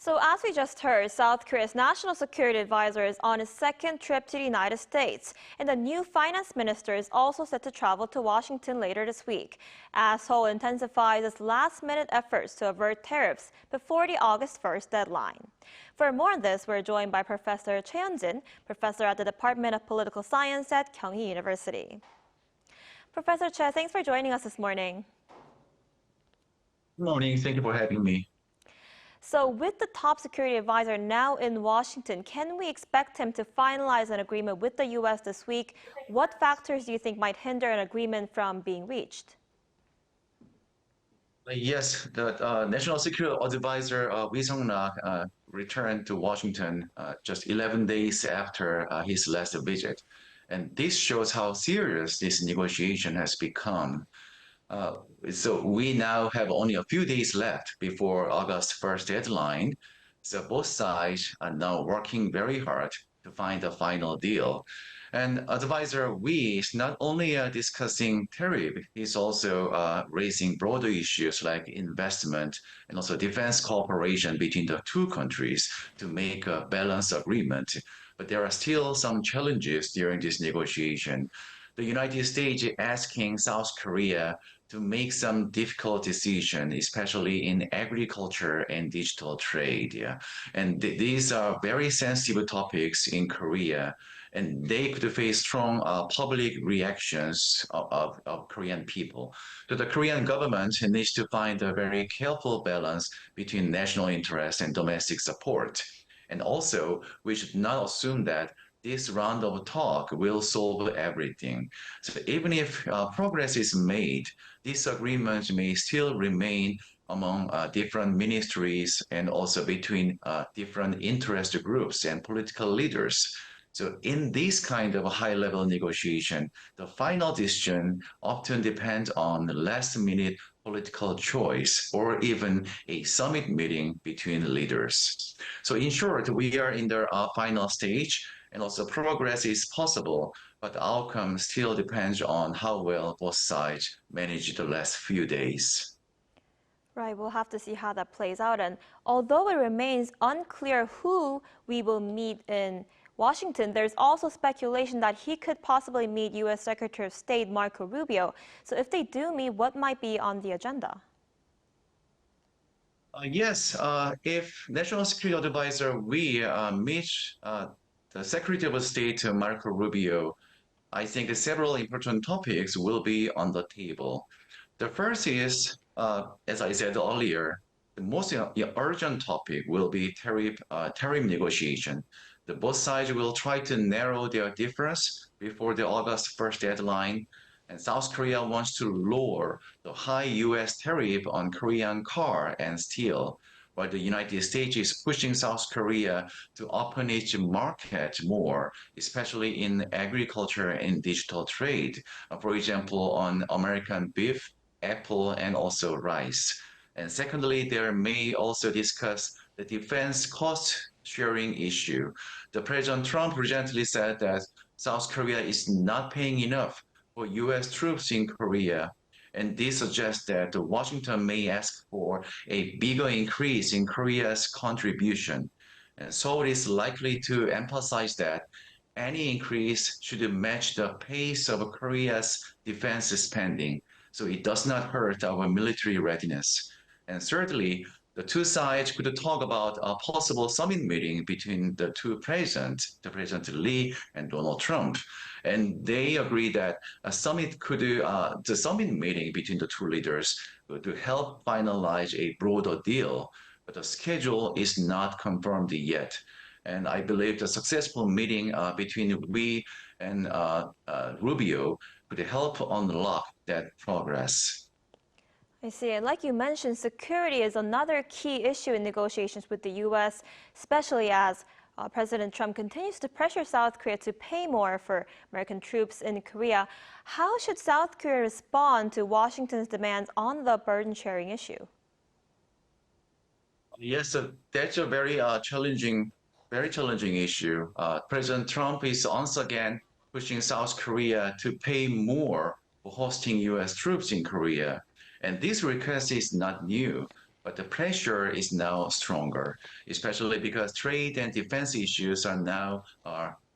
So as we just heard, South Korea's national security advisor is on his second trip to the United States, and the new finance minister is also set to travel to Washington later this week, as Seoul intensifies its last-minute efforts to avert tariffs before the August 1st deadline. For more on this, we're joined by Professor Choi Hyun Jin, professor at the Department of Political Science at Kyung Hee University. Professor Choi, thanks for joining us this morning. Good morning. Thank you for having me. So with the top security advisor now in Washington, can we expect him to finalize an agreement with the U.S. this week? What factors do you think might hinder an agreement from being reached? Yes, the National Security Advisor Ri Sung-nak returned to Washington just 11 days after his last visit. And this shows how serious this negotiation has become. Uh, so we now have only a few days left before August 1st deadline. So both sides are now working very hard to find a final deal. And Advisor Wee is not only discussing tariff, he's also raising broader issues like investment and also defense cooperation between the two countries to make a balanced agreement. But there are still some challenges during this negotiation. The United States is asking South Korea to make some difficult decision, especially in agriculture and digital trade. Yeah. And these are very sensitive topics in Korea, and they could face strong public reactions of Korean people. So the Korean government needs to find a very careful balance between national interest and domestic support. And also, we should not assume that this round of talk will solve everything. So even if progress is made, disagreements may still remain among different ministries and also between different interest groups and political leaders. So in this kind of a high-level negotiation, the final decision often depends on last-minute political choice or even a summit meeting between leaders. So in short, we are in the final stage, and also progress is possible, but the outcome still depends on how well both sides manage the last few days. Right, we'll have to see how that plays out. And although it remains unclear who we will meet in Washington, there's also speculation that he could possibly meet U.S. Secretary of State Marco Rubio. So if they do meet, what might be on the agenda? Yes, if National Security Advisor we meet the Secretary of State Marco Rubio, I think several important topics will be on the table. The first is, as I said earlier, the most urgent topic will be tariff negotiation. The both sides will try to narrow their difference before the August 1st deadline, and South Korea wants to lower the high U.S. tariff on Korean car and steel, while the United States is pushing South Korea to open its market more, especially in agriculture and digital trade. For example, on American beef, apple, and also rice. And secondly, there may also discuss the defense cost sharing issue. The President Trump recently said that South Korea is not paying enough for U.S. troops in Korea. And this suggests that Washington may ask for a bigger increase in Korea's contribution. And Seoul is likely to emphasize that any increase should match the pace of Korea's defense spending, so it does not hurt our military readiness. And thirdly, the two sides could talk about a possible summit meeting between the two presidents, the President Lee and Donald Trump. And they agree that the summit meeting between the two leaders to help finalize a broader deal. But the schedule is not confirmed yet. And I believe the successful meeting between Lee and Rubio could help unlock that progress. I see. And like you mentioned, security is another key issue in negotiations with the U.S., especially as President Trump continues to pressure South Korea to pay more for American troops in Korea. How should South Korea respond to Washington's demands on the burden-sharing issue? Yes, that's a very challenging issue. President Trump is once again pushing South Korea to pay more for hosting U.S. troops in Korea. And this request is not new. But the pressure is now stronger, especially because trade and defense issues are now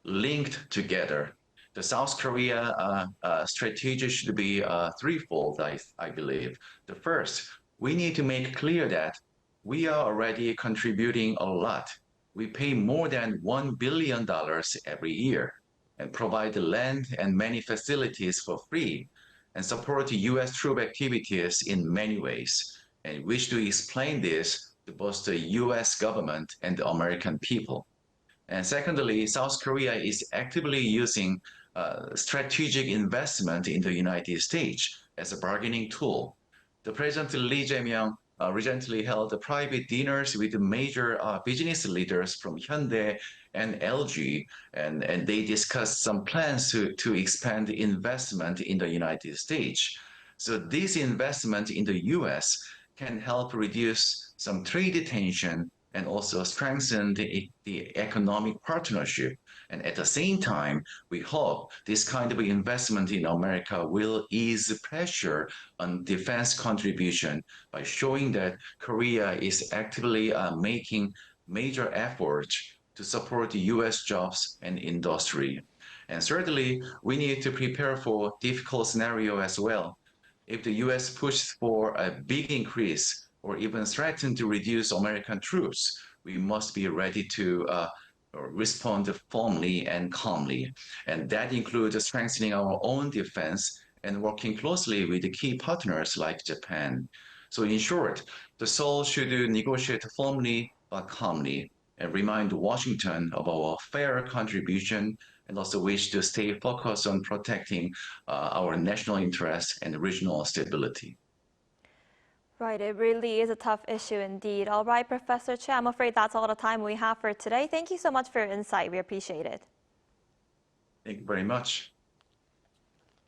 linked together. The South Korea strategy should be threefold, I believe. The first, we need to make clear that we are already contributing a lot. We pay more than $1 billion every year and provide the land and many facilities for free and support U.S. troop activities in many ways. And wish to explain this to both the U.S. government and the American people. And secondly, South Korea is actively using strategic investment in the United States as a bargaining tool. The President Lee Jae-myung recently held private dinners with major business leaders from Hyundai and LG, and they discussed some plans to expand investment in the United States. So this investment in the US can help reduce some trade tension and also strengthen the economic partnership. And at the same time, we hope this kind of investment in America will ease pressure on defense contribution by showing that Korea is actively making major efforts to support the US jobs and industry. And thirdly, we need to prepare for difficult scenario as well. If the US pushes for a big increase or even threaten to reduce American troops, we must be ready to respond firmly and calmly. And that includes strengthening our own defense and working closely with the key partners like Japan. So in short, the Seoul should negotiate firmly but calmly and remind Washington of our fair contribution and also wish to stay focused on protecting our national interests and regional stability. Right, it really is a tough issue indeed. All right, Professor Choi, I'm afraid that's all the time we have for today. Thank you so much for your insight. We appreciate it. Thank you very much.